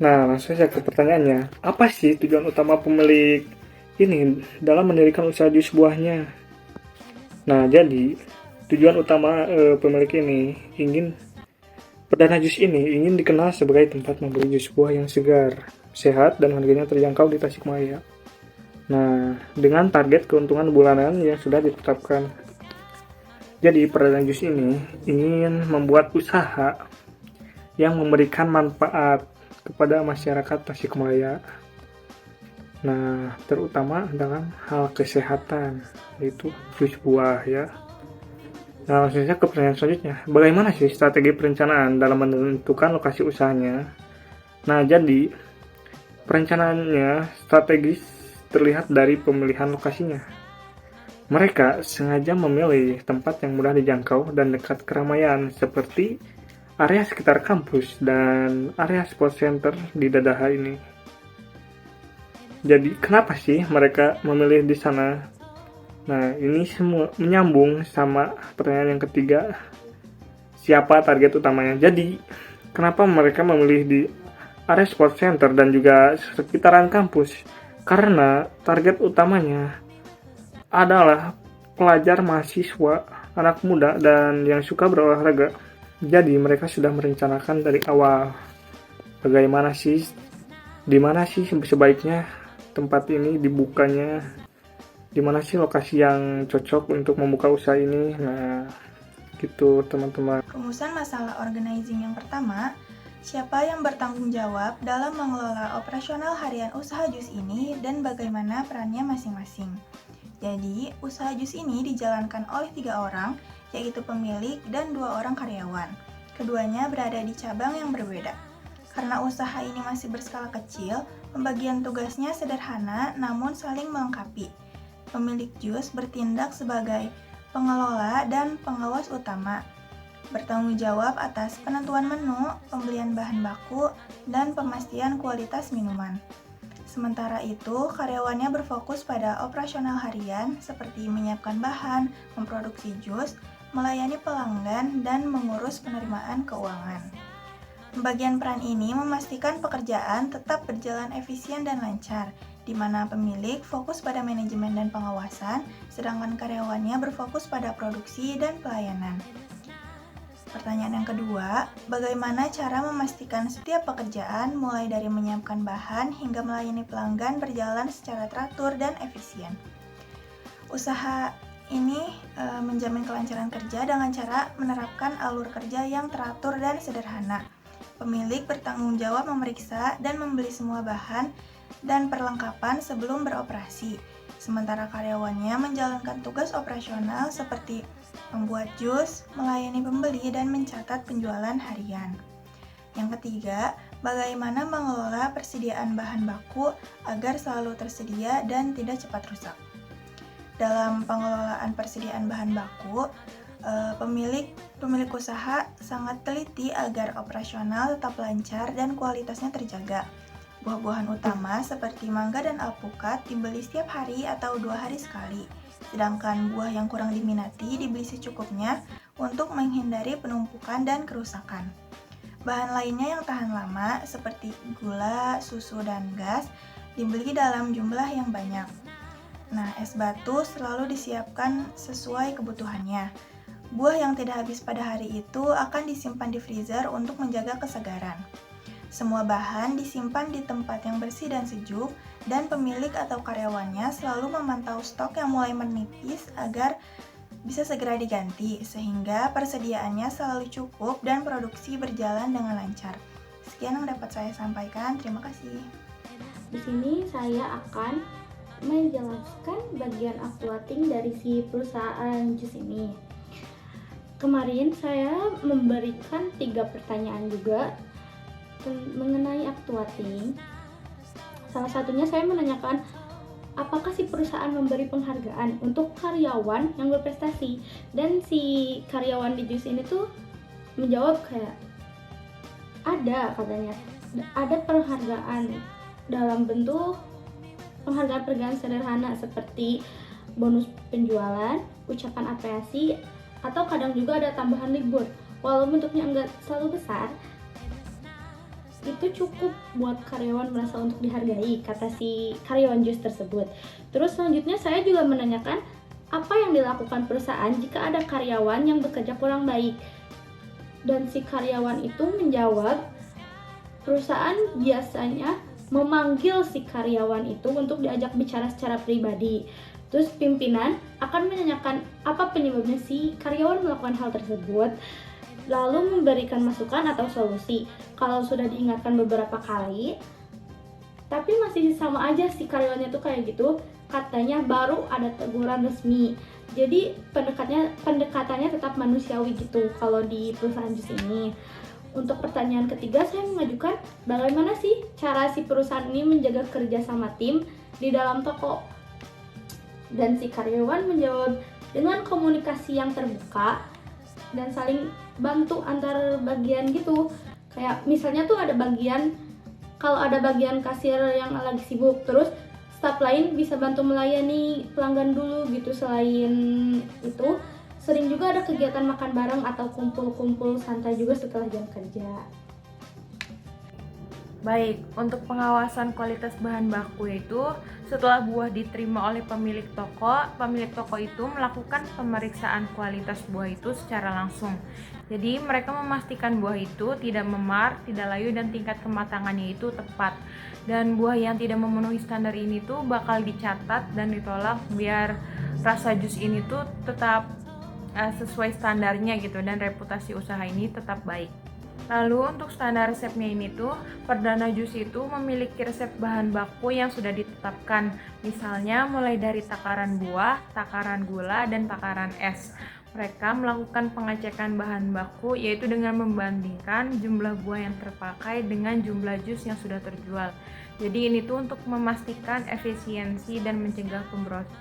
Nah, langsung saja ke pertanyaannya. Apa sih tujuan utama pemilik ini dalam mendirikan usaha jus buahnya? Nah, jadi tujuan utama pemilik ini ingin Perdana Jus ini ingin dikenal sebagai tempat membeli jus buah yang segar, sehat, dan harganya terjangkau di Tasikmalaya. Nah, dengan target keuntungan bulanan yang sudah ditetapkan. Jadi, Perdana Jus ini ingin membuat usaha yang memberikan manfaat kepada masyarakat Tasikmalaya. Nah, terutama dalam hal kesehatan, yaitu jus buah ya. Nah, langsung saja ke pertanyaan selanjutnya. Bagaimana sih strategi perencanaan dalam menentukan lokasi usahanya? Nah, jadi perencanaannya strategis terlihat dari pemilihan lokasinya. Mereka sengaja memilih tempat yang mudah dijangkau dan dekat keramaian seperti area sekitar kampus dan area sport center di Dadaha ini. Jadi, kenapa sih mereka memilih di sana? Nah, ini semua menyambung sama pertanyaan yang ketiga. Siapa target utamanya? Jadi, kenapa mereka memilih di area sport center dan juga sekitaran kampus? Karena target utamanya adalah pelajar, mahasiswa, anak muda, dan yang suka berolahraga. Jadi, mereka sudah merencanakan dari awal bagaimana sih, di mana sih sebaiknya tempat ini dibukanya, di mana sih lokasi yang cocok untuk membuka usaha ini. Nah, gitu teman-teman. Rumusan masalah organizing yang pertama, siapa yang bertanggung jawab dalam mengelola operasional harian usaha jus ini dan bagaimana perannya masing-masing. Jadi, usaha jus ini dijalankan oleh 3 orang, yaitu pemilik dan 2 orang karyawan. Keduanya berada di cabang yang berbeda. Karena usaha ini masih berskala kecil, pembagian tugasnya sederhana namun saling melengkapi. Pemilik jus bertindak sebagai pengelola dan pengawas utama, bertanggung jawab atas penentuan menu, pembelian bahan baku, dan pemastian kualitas minuman. Sementara itu, karyawannya berfokus pada operasional harian seperti menyiapkan bahan, memproduksi jus, melayani pelanggan, dan mengurus penerimaan keuangan. Pembagian peran ini memastikan pekerjaan tetap berjalan efisien dan lancar, di mana pemilik fokus pada manajemen dan pengawasan, sedangkan karyawannya berfokus pada produksi dan pelayanan. Pertanyaan yang kedua, bagaimana cara memastikan setiap pekerjaan mulai dari menyiapkan bahan hingga melayani pelanggan berjalan secara teratur dan efisien? Usaha ini menjamin kelancaran kerja dengan cara menerapkan alur kerja yang teratur dan sederhana. Pemilik bertanggung jawab memeriksa dan membeli semua bahan dan perlengkapan sebelum beroperasi. Sementara karyawannya menjalankan tugas operasional seperti membuat jus, melayani pembeli, dan mencatat penjualan harian. Yang ketiga, bagaimana mengelola persediaan bahan baku agar selalu tersedia dan tidak cepat rusak. Dalam pengelolaan persediaan bahan baku, pemilik usaha sangat teliti agar operasional tetap lancar dan kualitasnya terjaga. Buah-buahan utama seperti mangga dan alpukat dibeli setiap hari atau 2 hari sekali, sedangkan buah yang kurang diminati dibeli secukupnya untuk menghindari penumpukan dan kerusakan. Bahan lainnya yang tahan lama seperti gula, susu, dan gas dibeli dalam jumlah yang banyak. Nah, es batu selalu disiapkan sesuai kebutuhannya. Buah yang tidak habis pada hari itu akan disimpan di freezer untuk menjaga kesegaran. Semua bahan disimpan di tempat yang bersih dan sejuk, dan pemilik atau karyawannya selalu memantau stok yang mulai menipis agar bisa segera diganti, sehingga persediaannya selalu cukup dan produksi berjalan dengan lancar. Sekian yang dapat saya sampaikan, terima kasih. Di sini saya akan menjelaskan bagian uploading dari si perusahaan jus ini. Kemarin saya memberikan 3 pertanyaan juga mengenai uploading. Salah satunya saya menanyakan apakah si perusahaan memberi penghargaan untuk karyawan yang berprestasi, dan si karyawan di jus ini tuh menjawab kayak ada, katanya ada penghargaan dalam bentuk penghargaan sederhana seperti bonus penjualan, ucapan apresiasi, atau kadang juga ada tambahan libur. Walau bentuknya enggak selalu besar, itu cukup buat karyawan merasa untuk dihargai, kata si karyawan jus tersebut. Terus selanjutnya saya juga menanyakan apa yang dilakukan perusahaan jika ada karyawan yang bekerja kurang baik. Dan si karyawan itu menjawab, perusahaan biasanya memanggil si karyawan itu untuk diajak bicara secara pribadi. Terus pimpinan akan menanyakan apa penyebabnya si karyawan melakukan hal tersebut, lalu memberikan masukan atau solusi. Kalau sudah diingatkan beberapa kali, tapi masih sama aja si karyawannya tuh kayak gitu, katanya baru ada teguran resmi. Jadi pendekatannya tetap manusiawi gitu kalau di perusahaan jus ini. Untuk pertanyaan ketiga, saya mengajukan bagaimana sih cara si perusahaan ini menjaga kerja sama tim di dalam toko. Dan si karyawan menjawab dengan komunikasi yang terbuka dan saling bantu antar bagian gitu. Kayak misalnya tuh kalau ada bagian kasir yang lagi sibuk, terus staf lain bisa bantu melayani pelanggan dulu gitu. Selain itu, sering juga ada kegiatan makan bareng atau kumpul-kumpul santai juga setelah jam kerja. Baik, untuk pengawasan kualitas bahan baku itu, setelah buah diterima oleh pemilik toko itu melakukan pemeriksaan kualitas buah itu secara langsung. Jadi mereka memastikan buah itu tidak memar, tidak layu, dan tingkat kematangannya itu tepat. Dan buah yang tidak memenuhi standar ini tuh bakal dicatat dan ditolak biar rasa jus ini tuh tetap sesuai standarnya gitu, dan reputasi usaha ini tetap baik. Lalu untuk standar resepnya ini tuh, Perdana Jus itu memiliki resep bahan baku yang sudah ditetapkan. Misalnya mulai dari takaran buah, takaran gula, dan takaran es. Mereka melakukan pengecekan bahan baku yaitu dengan membandingkan jumlah buah yang terpakai dengan jumlah jus yang sudah terjual. Jadi ini tuh untuk memastikan efisiensi dan mencegah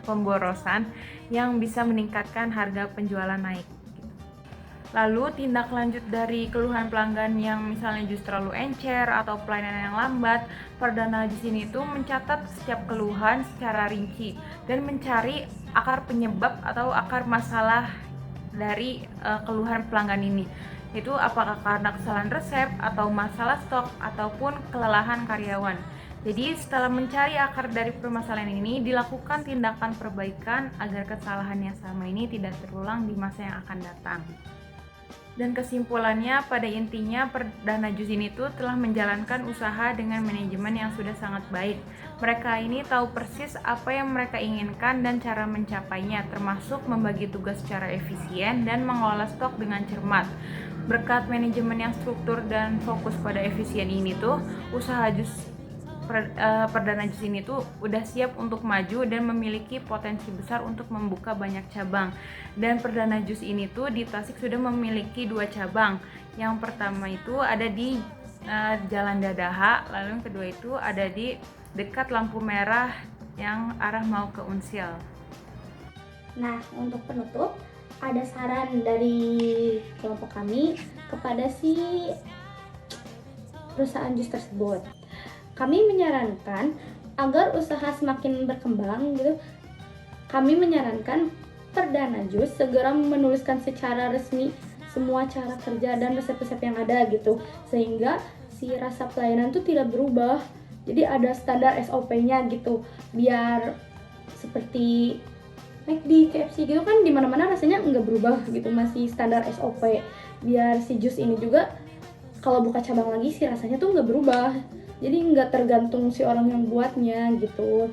pemborosan yang bisa meningkatkan harga penjualan naik. Lalu tindak lanjut dari keluhan pelanggan yang misalnya jus terlalu encer atau pelayanan yang lambat, Perdana Jus ini tuh mencatat setiap keluhan secara rinci dan mencari akar penyebab atau akar masalah dari keluhan pelanggan ini. Itu apakah karena kesalahan resep atau masalah stok ataupun kelelahan karyawan. Jadi setelah mencari akar dari permasalahan ini, dilakukan tindakan perbaikan agar kesalahan yang sama ini tidak terulang di masa yang akan datang. Dan kesimpulannya, pada intinya Perdana Jus ini tuh telah menjalankan usaha dengan manajemen yang sudah sangat baik. Mereka ini tahu persis apa yang mereka inginkan dan cara mencapainya, termasuk membagi tugas secara efisien dan mengelola stok dengan cermat. Berkat manajemen yang struktur dan fokus pada efisien ini tuh, usaha Perdana Jus ini tuh udah siap untuk maju dan memiliki potensi besar untuk membuka banyak cabang. Dan Perdana Jus ini tuh di Tasik sudah memiliki 2 cabang. Yang pertama itu ada di Jalan Dadaha, lalu yang kedua itu ada di dekat lampu merah yang arah mau ke Unsil. Nah, untuk penutup, ada saran dari kelompok kami kepada si perusahaan jus tersebut. Kami menyarankan agar usaha semakin berkembang gitu. Kami menyarankan Perdana Jus segera menuliskan secara resmi semua cara kerja dan resep-resep yang ada gitu, sehingga si rasa pelayanan tuh tidak berubah. Jadi ada standar SOP-nya gitu, biar seperti McD, KFC gitu kan di mana-mana rasanya nggak berubah gitu, masih standar SOP. Biar si jus ini juga kalau buka cabang lagi sih rasanya tuh nggak berubah. Jadi nggak tergantung si orang yang buatnya gitu.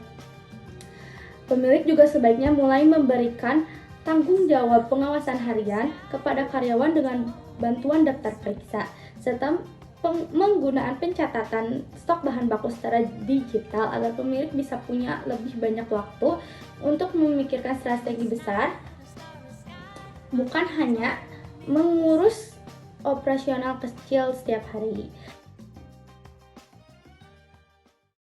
Pemilik juga sebaiknya mulai memberikan tanggung jawab pengawasan harian kepada karyawan dengan bantuan daftar periksa, serta penggunaan pencatatan stok bahan baku secara digital agar pemilik bisa punya lebih banyak waktu untuk memikirkan strategi besar, bukan hanya mengurus operasional kecil setiap hari.